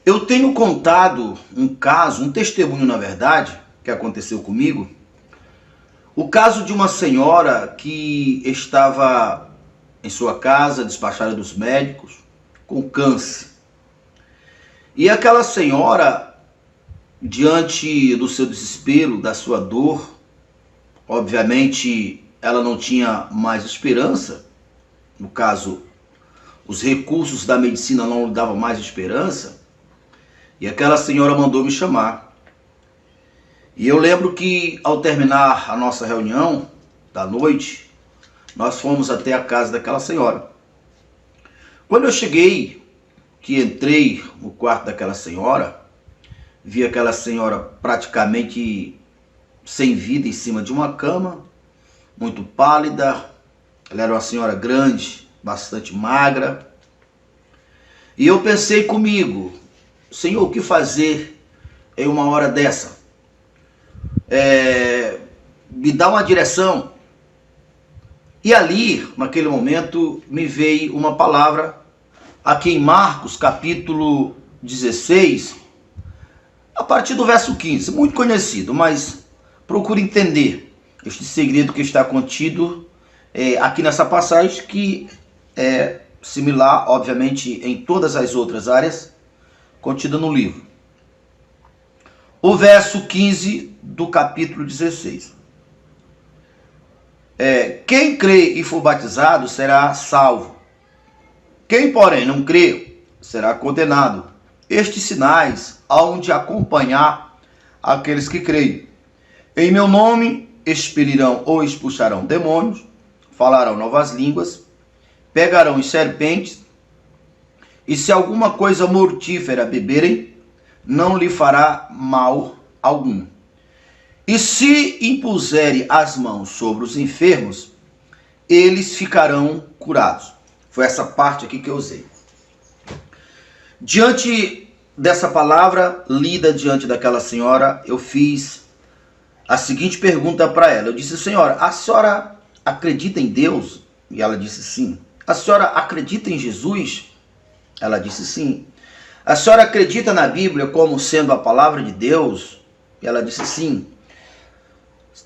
Eu tenho contado um caso, um testemunho na verdade, que aconteceu comigo. O caso de uma senhora que estava em sua casa, despachada dos médicos, com câncer. E aquela senhora, diante do seu desespero, da sua dor, obviamente ela não tinha mais esperança. No caso, os recursos da medicina não lhe davam mais esperança. E aquela senhora mandou me chamar. E eu lembro que ao terminar a nossa reunião da noite, nós fomos até a casa daquela senhora. Quando eu cheguei, que entrei no quarto daquela senhora, vi aquela senhora praticamente sem vida em cima de uma cama, muito pálida. Ela era uma senhora grande, bastante magra. E eu pensei comigo: Senhor, o que fazer em uma hora dessa? Me dá uma direção. E ali, naquele momento, me veio uma palavra, aqui em Marcos, capítulo 16, a partir do verso 15, muito conhecido, mas procure entender este segredo que está contido aqui nessa passagem, que é similar, obviamente, em todas as outras áreas contida no livro. O verso 15 do capítulo 16. Quem crê e for batizado será salvo. Quem, porém, não crê será condenado. Estes sinais hão de acompanhar aqueles que creem. Em meu nome expelirão ou expulsarão demônios, falarão novas línguas, pegarão em serpentes, e se alguma coisa mortífera beberem, não lhe fará mal algum. E se impuserem as mãos sobre os enfermos, eles ficarão curados. Foi essa parte aqui que eu usei. Diante dessa palavra lida diante daquela senhora, eu fiz a seguinte pergunta para ela. Eu disse: senhora, a senhora acredita em Deus? E ela disse sim. A senhora acredita em Jesus? Ela disse sim. A senhora acredita na Bíblia como sendo a palavra de Deus? E ela disse sim.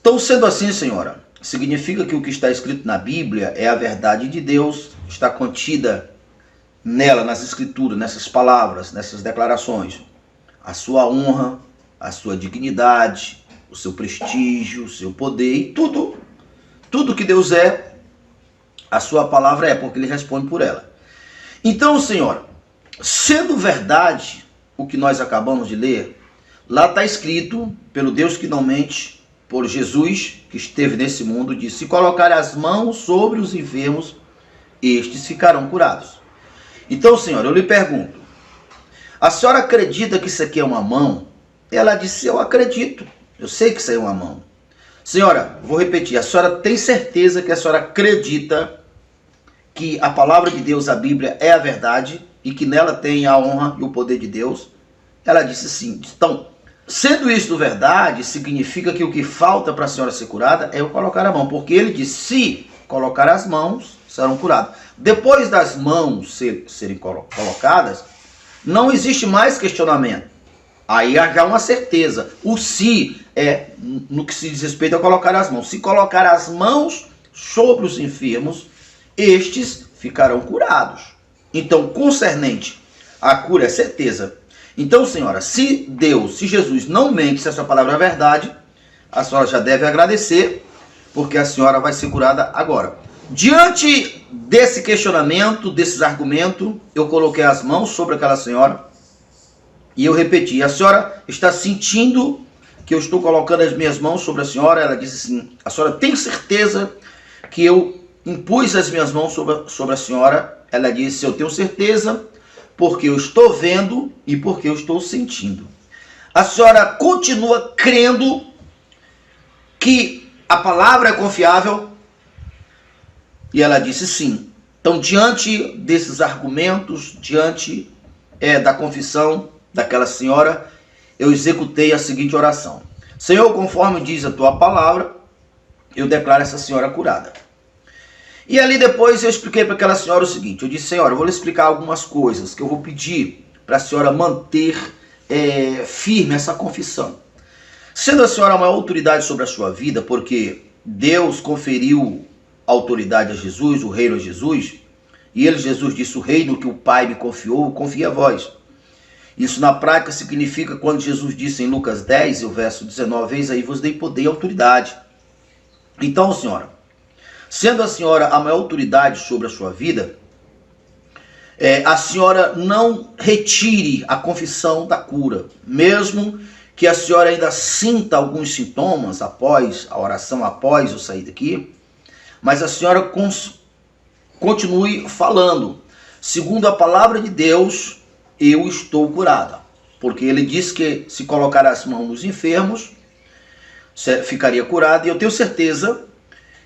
Então, sendo assim, senhora, significa que o que está escrito na Bíblia é a verdade de Deus, está contida nela, nas escrituras, nessas palavras, nessas declarações. A sua honra, a sua dignidade, o seu prestígio, o seu poder e tudo que Deus é, a sua palavra é, porque ele responde por ela. Então, senhora, sendo verdade o que nós acabamos de ler, lá está escrito, pelo Deus que não mente, por Jesus que esteve nesse mundo, disse: se colocar as mãos sobre os enfermos, estes ficarão curados. Então, senhora, eu lhe pergunto, a senhora acredita que isso aqui é uma mão? Ela disse: eu acredito, eu sei que isso aí é uma mão. Senhora, vou repetir, a senhora tem certeza que a senhora acredita que a palavra de Deus, a Bíblia, é a verdade e que nela tem a honra e o poder de Deus? Ela disse sim. Então, sendo isso verdade, significa que o que falta para a senhora ser curada é eu colocar a mão, porque ele disse: se colocar as mãos, serão curados. Depois das mãos serem colocadas, não existe mais questionamento. Aí há já uma certeza. O se é no que se diz respeito a colocar as mãos. Se colocar as mãos sobre os enfermos, estes ficarão curados. Então, concernente à cura é certeza. Então, senhora, se Deus, se Jesus não mente, se essa palavra é verdade, a senhora já deve agradecer, porque a senhora vai ser curada agora. Diante desse questionamento, desses argumentos, eu coloquei as mãos sobre aquela senhora e eu repeti: a senhora está sentindo que eu estou colocando as minhas mãos sobre a senhora? Ela disse sim. A senhora tem certeza que eu impus as minhas mãos sobre a senhora? Ela disse: eu tenho certeza, porque eu estou vendo e porque eu estou sentindo. A senhora continua crendo que a palavra é confiável? E ela disse sim. Então, diante desses argumentos, diante da confissão daquela senhora, eu executei a seguinte oração: Senhor, conforme diz a tua palavra, eu declaro essa senhora curada. E ali depois eu expliquei para aquela senhora o seguinte: eu disse: senhora, eu vou lhe explicar algumas coisas que eu vou pedir para a senhora manter firme essa confissão. Sendo a senhora uma autoridade sobre a sua vida, porque Deus conferiu autoridade a Jesus, o reino a Jesus, e ele, Jesus, disse: o reino que o Pai me confiou, confia a vós. Isso na prática significa quando Jesus disse em Lucas 10, o verso 19, eis aí vos dei poder e autoridade. Então, senhora, sendo a senhora a maior autoridade sobre a sua vida, a senhora não retire a confissão da cura, mesmo que a senhora ainda sinta alguns sintomas após a oração, após eu sair daqui, mas a senhora continue falando. Segundo a palavra de Deus, eu estou curada. Porque ele disse que se colocar as mãos nos enfermos, ficaria curado. E eu tenho certeza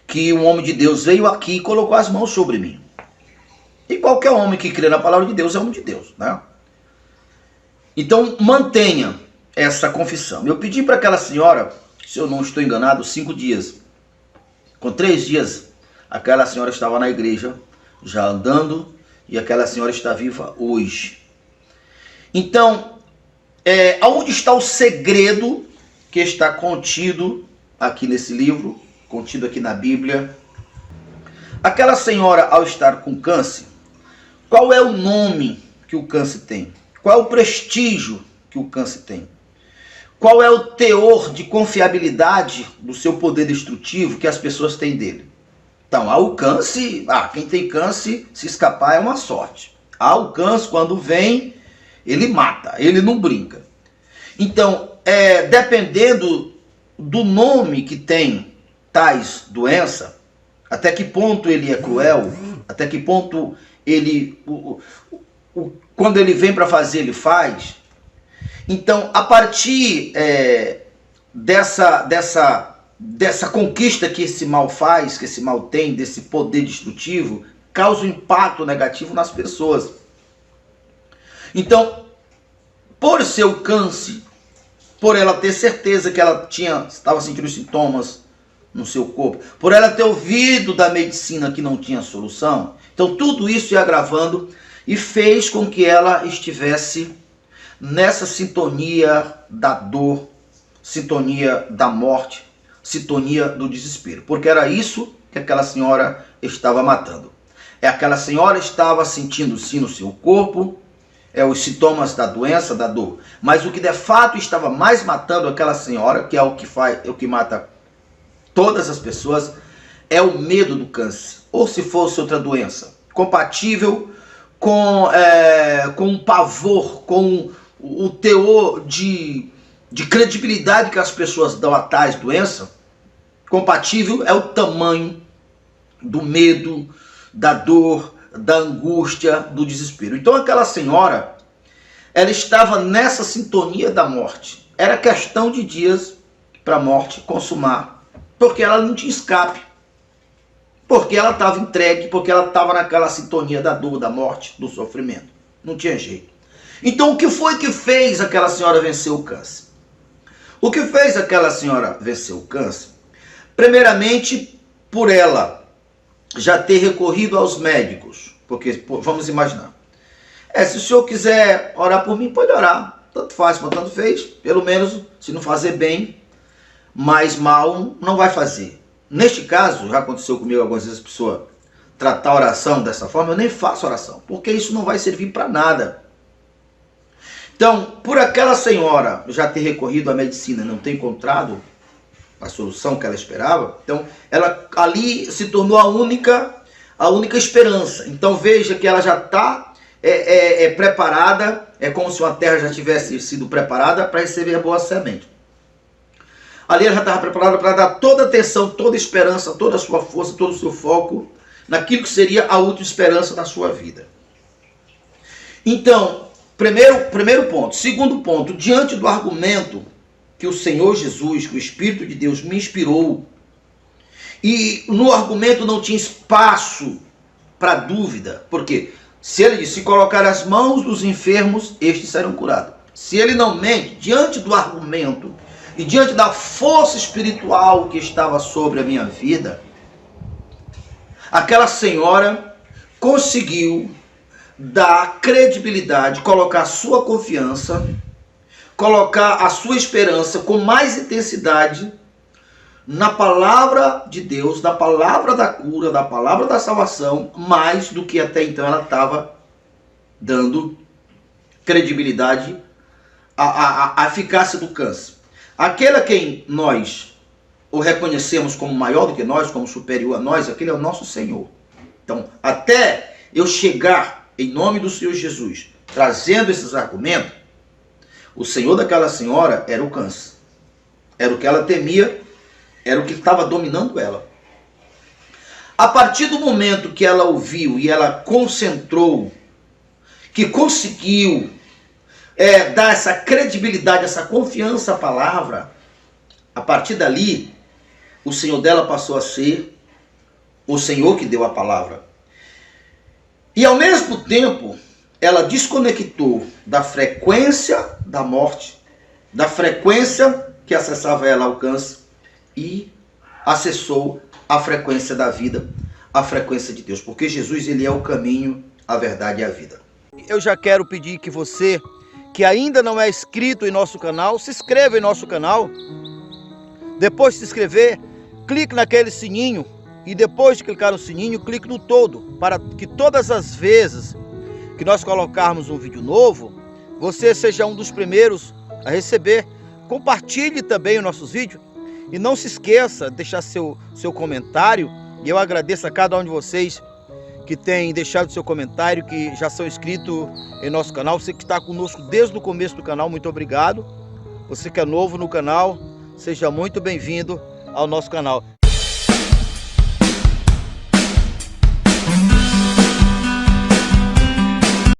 que um homem de Deus veio aqui e colocou as mãos sobre mim. E qualquer homem que crê na palavra de Deus é homem de Deus, né? Então mantenha essa confissão. Eu pedi para aquela senhora, se eu não estou enganado, 5 dias. Com 3 dias, aquela senhora estava na igreja, já andando, e aquela senhora está viva hoje. Então, aonde está o segredo que está contido aqui nesse livro, contido aqui na Bíblia? Aquela senhora, ao estar com câncer, qual é o nome que o câncer tem? Qual é o prestígio que o câncer tem? Qual é o teor de confiabilidade do seu poder destrutivo que as pessoas têm dele? Então, o câncer, quem tem câncer, se escapar é uma sorte. O câncer, quando vem, ele mata, ele não brinca. Então, dependendo do nome que tem tais doenças, até que ponto ele é cruel, até que ponto ele, quando ele vem para fazer, ele faz. Então, a partir dessa conquista que esse mal faz, que esse mal tem, desse poder destrutivo, causa um impacto negativo nas pessoas. Então, por seu câncer, por ela ter certeza que ela estava sentindo sintomas no seu corpo, por ela ter ouvido da medicina que não tinha solução, então tudo isso ia agravando e fez com que ela estivesse nessa sintonia da dor, sintonia da morte, sintonia do desespero, porque era isso que aquela senhora estava matando. Aquela senhora estava sentindo sim no seu corpo os sintomas da doença, da dor, mas o que de fato estava mais matando aquela senhora, que é o que mata todas as pessoas, é o medo do câncer, ou se fosse outra doença, compatível com o pavor, com o teor de credibilidade que as pessoas dão a tais doenças. Compatível é o tamanho do medo, da dor, da angústia, do desespero. Então aquela senhora, ela estava nessa sintonia da morte. Era questão de dias para a morte consumar, porque ela não tinha escape, porque ela estava entregue, porque ela estava naquela sintonia da dor, da morte, do sofrimento. Não tinha jeito. Então o que foi que fez aquela senhora vencer o câncer? O que fez aquela senhora vencer o câncer? Primeiramente, por ela já ter recorrido aos médicos, porque vamos imaginar, se o senhor quiser orar por mim, pode orar, tanto faz quanto tanto fez, pelo menos se não fazer bem, mais mal não vai fazer. Neste caso, já aconteceu comigo algumas vezes, a pessoa tratar a oração dessa forma, eu nem faço oração, porque isso não vai servir para nada. Então, por aquela senhora já ter recorrido à medicina e não ter encontrado a solução que ela esperava, então ela ali se tornou a única esperança. Então veja que ela já está preparada, é como se uma terra já tivesse sido preparada para receber a boa semente. Ali ela já estava preparada para dar toda a atenção, toda a esperança, toda a sua força, todo o seu foco naquilo que seria a última esperança da sua vida. Então, primeiro ponto. Segundo ponto, diante do argumento que o Senhor Jesus, que o Espírito de Deus me inspirou, e no argumento não tinha espaço para dúvida, porque se ele disse, se colocar as mãos dos enfermos, estes serão curados. Se ele não mente, diante do argumento e diante da força espiritual que estava sobre a minha vida, aquela senhora conseguiu dar credibilidade, colocar a sua confiança, colocar a sua esperança com mais intensidade na palavra de Deus, na palavra da cura, na palavra da salvação, mais do que até então ela estava dando credibilidade à eficácia do câncer. Aquele a quem nós o reconhecemos como maior do que nós, como superior a nós, aquele é o nosso Senhor. Então, até eu chegar em nome do Senhor Jesus, trazendo esses argumentos, o Senhor daquela senhora era o câncer. Era o que ela temia, era o que estava dominando ela. A partir do momento que ela ouviu e ela concentrou, que conseguiu dar essa credibilidade, essa confiança à palavra, a partir dali, o Senhor dela passou a ser o Senhor que deu a palavra. E ao mesmo tempo, ela desconectou da frequência da morte, da frequência que acessava ela ao câncer, e acessou a frequência da vida, a frequência de Deus. Porque Jesus, ele é o caminho, a verdade e a vida. Eu já quero pedir que você, que ainda não é inscrito em nosso canal, se inscreva em nosso canal. Depois de se inscrever, clique naquele sininho. E depois de clicar no sininho, clique no todo, para que todas as vezes que nós colocarmos um vídeo novo, você seja um dos primeiros a receber. Compartilhe também os nossos vídeos. E não se esqueça de deixar seu comentário. E eu agradeço a cada um de vocês que tem deixado seu comentário, que já são inscritos em nosso canal. Você que está conosco desde o começo do canal, muito obrigado. Você que é novo no canal, seja muito bem-vindo ao nosso canal.